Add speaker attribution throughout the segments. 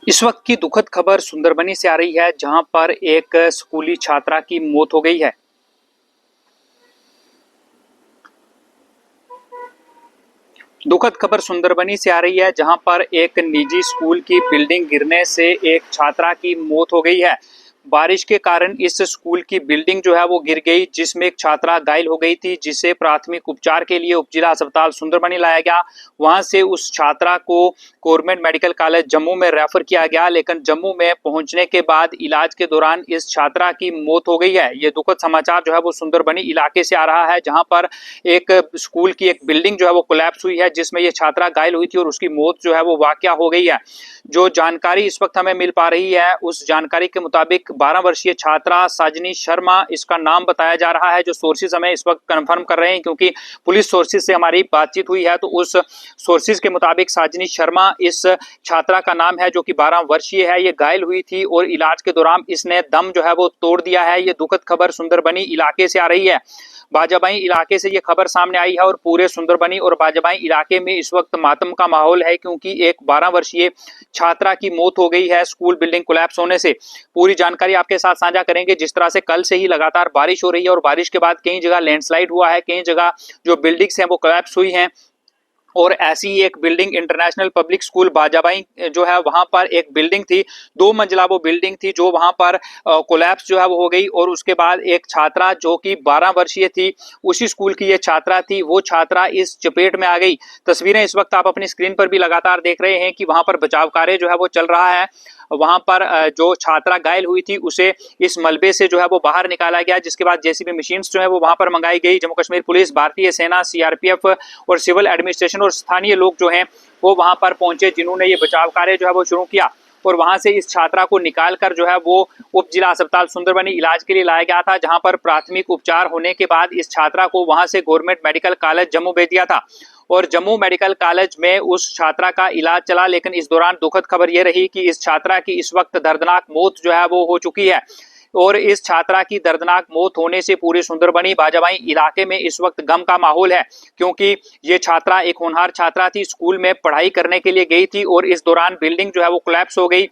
Speaker 1: इस वक्त की दुखद खबर सुंदरबनी से आ रही है, जहां पर एक स्कूली छात्रा की मौत हो गई है। दुखद खबर सुंदरबनी से आ रही है, जहां पर एक निजी स्कूल की बिल्डिंग गिरने से एक छात्रा की मौत हो गई है। बारिश के कारण इस स्कूल की बिल्डिंग जो है वो गिर गई, जिसमें एक छात्रा घायल हो गई थी, जिसे प्राथमिक उपचार के लिए उपजिला अस्पताल सुंदरबनी लाया गया। वहां से उस छात्रा को गवर्नमेंट मेडिकल कॉलेज जम्मू में रेफर किया गया, लेकिन जम्मू में पहुंचने के बाद इलाज के दौरान इस छात्रा की मौत हो गई है। ये दुखद समाचार जो है वो सुंदरबनी इलाके से आ रहा है, जहां पर एक स्कूल की एक बिल्डिंग जो है वो कोलैप्स हुई है, जिसमें ये छात्रा घायल हुई थी और उसकी मौत जो है वो वाकया हो गई है। जो जानकारी इस वक्त हमें मिल पा रही है, उस जानकारी के मुताबिक 12 वर्षीय छात्रा साजनी शर्मा इसका नाम बताया जा रहा है। जो सोर्सेज हमें इस वक्त कंफर्म कर रहे हैं, क्योंकि पुलिस सोर्सेज से हमारी बातचीत हुई है, तो उस सोर्सेज के मुताबिक साजनी शर्मा इस छात्रा का नाम है, जो कि 12 वर्षीय है। ये घायल हुई थी और इलाज के दौरान इसने दम जो है वो तोड़ दिया है। ये दुखद खबर सुंदरबनी इलाके से आ रही है। बाजाबाई इलाके से ये खबर सामने आई है और पूरे सुंदरबनी और बाजाबाई इलाके में इस वक्त मातम का माहौल है, क्योंकि एक 12 वर्षीय छात्रा की मौत हो गई है स्कूल बिल्डिंग कोलैप्स होने से। पूरी जानकारी आपके साथ साझा करेंगे। जिस तरह से कल से ही लगातार बारिश हो रही है और बारिश के बाद कई जगह लैंडस्लाइड हुआ है, कई जगह जो बिल्डिंग्स हैं वो कोलैप्स हुई हैं, और ऐसी ही एक बिल्डिंग इंटरनेशनल पब्लिक स्कूल बाजाबाई जो है वहां पर एक बिल्डिंग थी, 2 मंजिला वो बिल्डिंग थी, जो वहां पर कोलैप्स जो है वो हो गई। और उसके बाद एक छात्रा जो कि 12 वर्षीय थी, उसी स्कूल की ये छात्रा थी, वो छात्रा इस चपेट में आ गई। तस्वीरें इस वक्त आप अपनी स्क्रीन पर भी लगातार देख रहे हैं कि वहां पर बचाव कार्य जो है वो चल रहा है। वहां पर जो छात्रा घायल हुई थी उसे इस मलबे से जो है वो बाहर निकाला गया, जिसके बाद जेसीबी मशीन्स जो है वो वहां पर मंगाई गई। जम्मू कश्मीर पुलिस, भारतीय सेना, सीआरपीएफ और सिविल एडमिनिस्ट्रेशन और स्थानीय लोग जो हैं वो वहां पर पहुंचे, जिन्होंने ये बचाव कार्य जो है वो शुरू किया। और वहां से इस छात्रा को निकाल कर जो है वो उप जिला अस्पताल सुंदरबनी इलाज के लिए लाया गया था, जहां पर प्राथमिक उपचार होने के बाद इस छात्रा को वहां से गवर्नमेंट मेडिकल कॉलेज जम्मू भेज दिया था। और जम्मू मेडिकल कॉलेज में उस छात्रा का इलाज चला, लेकिन इस दौरान दुखद खबर यह रही कि इस छात्रा की इस वक्त दर्दनाक मौत जो है वो हो चुकी है। और इस छात्रा की दर्दनाक मौत होने से पूरे सुंदरबनी बाजाबाई इलाके में इस वक्त गम का माहौल है, क्योंकि ये छात्रा एक होनहार छात्रा थी, स्कूल में पढ़ाई करने के लिए गई थी और इस दौरान बिल्डिंग जो है वो कोलैप्स हो गई,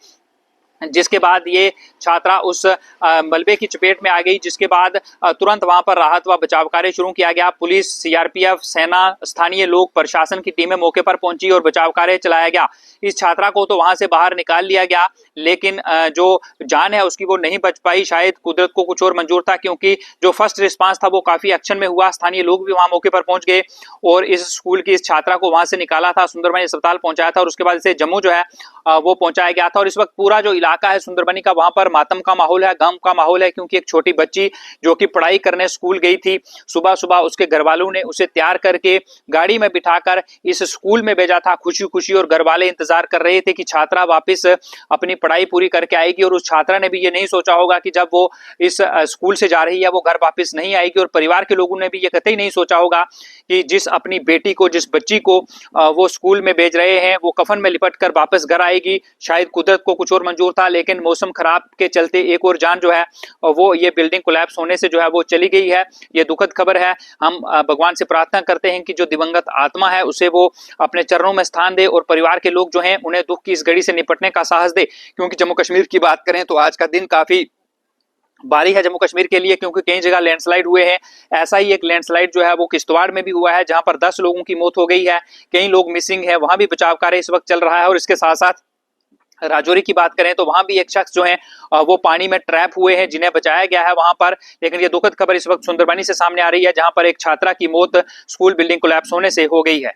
Speaker 1: जिसके बाद ये छात्रा उस मलबे की चपेट में आ गई। जिसके बाद तुरंत वहां पर राहत व बचाव कार्य शुरू किया गया। पुलिस, सीआरपीएफ, सेना, स्थानीय लोग, प्रशासन की टीमें मौके पर पहुंची और बचाव कार्य चलाया गया। इस छात्रा को तो वहां से बाहर निकाल लिया गया, लेकिन जो जान है उसकी वो नहीं बच पाई। शायद कुदरत को कुछ और मंजूर था, क्योंकि जो फर्स्ट रिस्पांस था वो काफी एक्शन में हुआ। स्थानीय लोग भी वहां मौके पर पहुंच गए और इस स्कूल की इस छात्रा को वहां से निकाला था, सुंदरबनी अस्पताल पहुंचाया था और उसके बाद इसे जम्मू जो है वो पहुंचाया गया था। और इस वक्त पूरा जो इलाका है सुंदरबनी का, वहां पर मातम का माहौल है, गम का माहौल है, क्योंकि एक छोटी बच्ची जो कि पढ़ाई करने स्कूल गई थी, सुबह सुबह उसके घर वालों ने उसे तैयार करके गाड़ी में बिठाकर इस स्कूल में भेजा था खुशी खुशी, और घर वाले इंतजार कर रहे थे कि छात्रा वापस अपनी पढ़ाई पूरी करके आएगी। और उस छात्रा ने भी ये नहीं सोचा होगा कि जब वो इस स्कूल से जा रही है वो घर वापस नहीं आएगी, और परिवार के लोगों ने भी ये कतई नहीं सोचा होगा कि जिस अपनी बेटी को, जिस बच्ची को वो स्कूल में भेज रहे हैं, वो कफन में लिपट कर वापस घर आएगी। शायद कुदरत को कुछ और मंजूर था, लेकिन मौसम खराब के चलते एक और जान जो है वो ये बिल्डिंग कोलैप्स होने से जो है वो चली गई है। ये दुखद खबर है। हम भगवान से प्रार्थना करते हैं कि जो दिवंगत आत्मा है उसे वो अपने चरणों में स्थान दे, और परिवार के लोग जो हैं उन्हें दुख की इस घड़ी से निपटने का साहस दे। क्योंकि जम्मू कश्मीर की बात करें तो आज का दिन काफी भारी है जम्मू कश्मीर के लिए, क्योंकि कई जगह लैंडस्लाइड हुए हैं। ऐसा ही एक लैंडस्लाइड जो है वो किश्तवाड़ में भी हुआ है, जहां पर 10 लोगों की मौत हो गई है, कई लोग मिसिंग है, वहां भी बचाव कार्य इस वक्त चल रहा है। और इसके साथ साथ राजौरी की बात करें तो वहां भी एक शख्स जो है वो पानी में ट्रैप हुए हैं, जिन्हें बचाया गया है वहां पर। लेकिन ये दुखद खबर इस वक्त सुंदरबनी से सामने आ रही है, जहां पर एक छात्रा की मौत स्कूल बिल्डिंग कोलैप्स होने से हो गई है।